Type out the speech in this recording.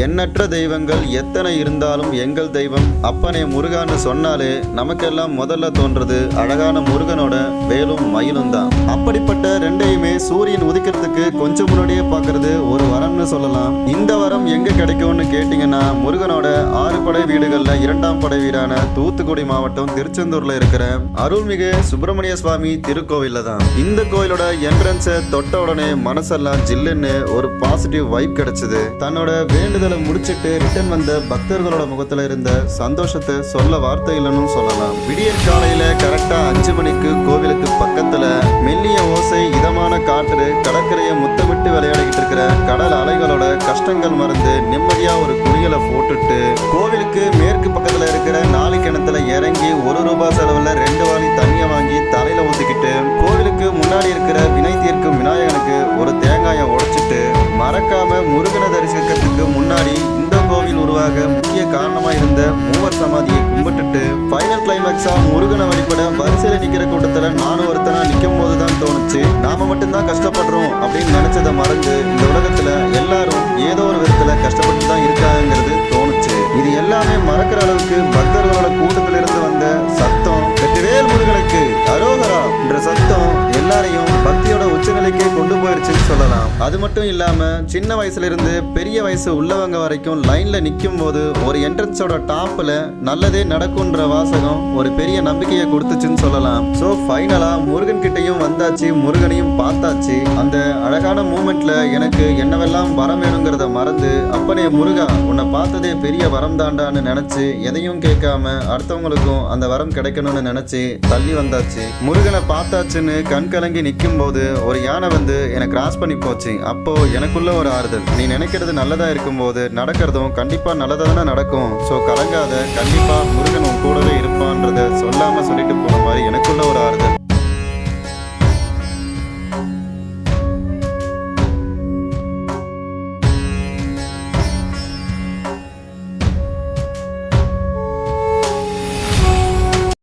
எண்ணற்ற தெய்வங்கள் எத்தனை இருந்தாலும் எங்கள் தெய்வம் அப்பனே முருகான்னு சொன்னாலே நமக்கெல்லாம் முதல்ல தோன்றது அழகான முருகனோட வேலும் மயிலும் தான். அப்படிப்பட்ட ரெண்டையுமே சூரியன் உதிக்கிறதுக்கு கொஞ்சம் முன்னாடியே பார்க்கறது ஒரு வரம்னு சொல்லலாம். இந்த வரம் எங்க கிடைக்கும்னு கேட்டீங்கன்னா முருகனோட 6 படை வீடுகள்ல 2ஆம் படை வீடான தூத்துக்குடி மாவட்டம் திருச்செந்தூர்ல இருக்கிற அருள்மிகு சுப்பிரமணிய சுவாமி திருக்கோவில்ல தான். இந்த கோயிலோட என்ட்ரன்ஸை தொட்ட உடனே மனசெல்லாம் ஜில்லுன்னு ஒரு பாசிட்டிவ் வைப் கிடைச்சது. தன்னோட வேண்டுதலை முடிச்சிட்டு ரிட்டர்ன் வந்த பக்தர்களோட முகத்துல இருந்த சந்தோஷத்தை சொல்ல வார்த்தை இல்லைன்னு சொல்லலாம். விடியற் காலையில கரெக்டா 5 மணிக்கு கோவிலுக்கு பக்கத்துல மெல்லிய ஓசை, இதமான காற்று, கடற்கரையை முத்தமிட்டு விளையாடிக்கிட்டு இருக்கிற கடல் அலைகளோட கஷ்டங்கள் மறந்து நிம்மதியா ஒரு குளியலை போட்டுட்டு கோவிலுக்கு மேற்கு பக்கத்துல இருக்கிற 4 கிணத்துல இறங்கி ₹1 செலவுல 2 வாளி தண்ணியை வாங்கி தலையில ஊத்திக்கிட்டு கோவிலுக்கு முன்னாடி இருக்கிற வினை தீர்க்கும் விநாயகனுக்கு ஒரு தேங்காயை உடைச்சிட்டு மறக்காம முருகனை தரிசிக்கிறதுக்கு முன்னாடி இந்த கோவில் உருவாக முக்கிய காரணமா இருந்த மூவர் சமாதியை கும்பிட்டுட்டு ஃபைனல் கிளைமேக்ஸா முருகனை வழிபட வரிசையில நிக்கிற கூட்டத்துல நானும் ஒருத்தனா நிக்கும் போதுதான் தோணுச்சு, நாம மட்டும்தான் கஷ்டப்படுறோம் அப்படின்னு நினைச்சதை மறந்து இந்த உலகத்துல எல்லாரும் ஏதோ ஒரு விதத்துல கஷ்டப்பட்டு தான் இருக்காங்கிறது தோணுச்சு. இது எல்லாமே மறக்கிற அளவுக்கு பக்தர்களோட கூட்டத்தில் இருந்து வந்த சத்தம் வெற்றிவேல் முருகனுக்கு அரோகரா என்ற சத்தம் எல்லாரையும் பக்தியோட உச்சநிலைக்கே கொண்டு போயிருச்சுன்னு சொல்லலாம். அது மட்டும் இல்லாம சின்ன வயசுல இருந்து பெரிய வயசு உள்ளவங்க வரைக்கும் லைன்ல நிக்கும் போது ஒரு என்ட்ரன்ஸோட டாப்ல நல்லதே நடக்கும்ன்ற வாசகம் ஒரு பெரிய நம்பிக்கையை கொடுத்துச்சுன்னு சொல்லலாம். சோ ஃபைனலா முருகன் கிட்டையும் வந்தாச்சு, முருகனையும் பார்த்தாச்சு. அந்த அழகான மூமெண்ட்ல எனக்கு என்னவெல்லாம் வரம் வேணுங்கிறத மறந்து அப்பனே முருகா உன்னை பார்த்ததே பெரிய வரம் தாண்டான்னு நினைச்சு எதையும் கேட்காம அடுத்தவங்களுக்கும் அந்த வரம் கிடைக்கணும்னு நினைச்சு தள்ளி வந்தாச்சு. முருகனை பார்த்தாச்சுன்னு கண் கலங்கி நிற்கும் போது ஒரு யானை வந்து என்னை கிராஸ் பண்ணி போச்சு. அப்போ எனக்குள்ள ஒரு ஆறுதல், நீ நினைக்கிறது நல்லதா இருக்கும் போது நடக்கிறதும் கண்டிப்பா நல்லதா தானே நடக்கும். ஸோ கலங்காத, கண்டிப்பா முருகன் உன் கூடவே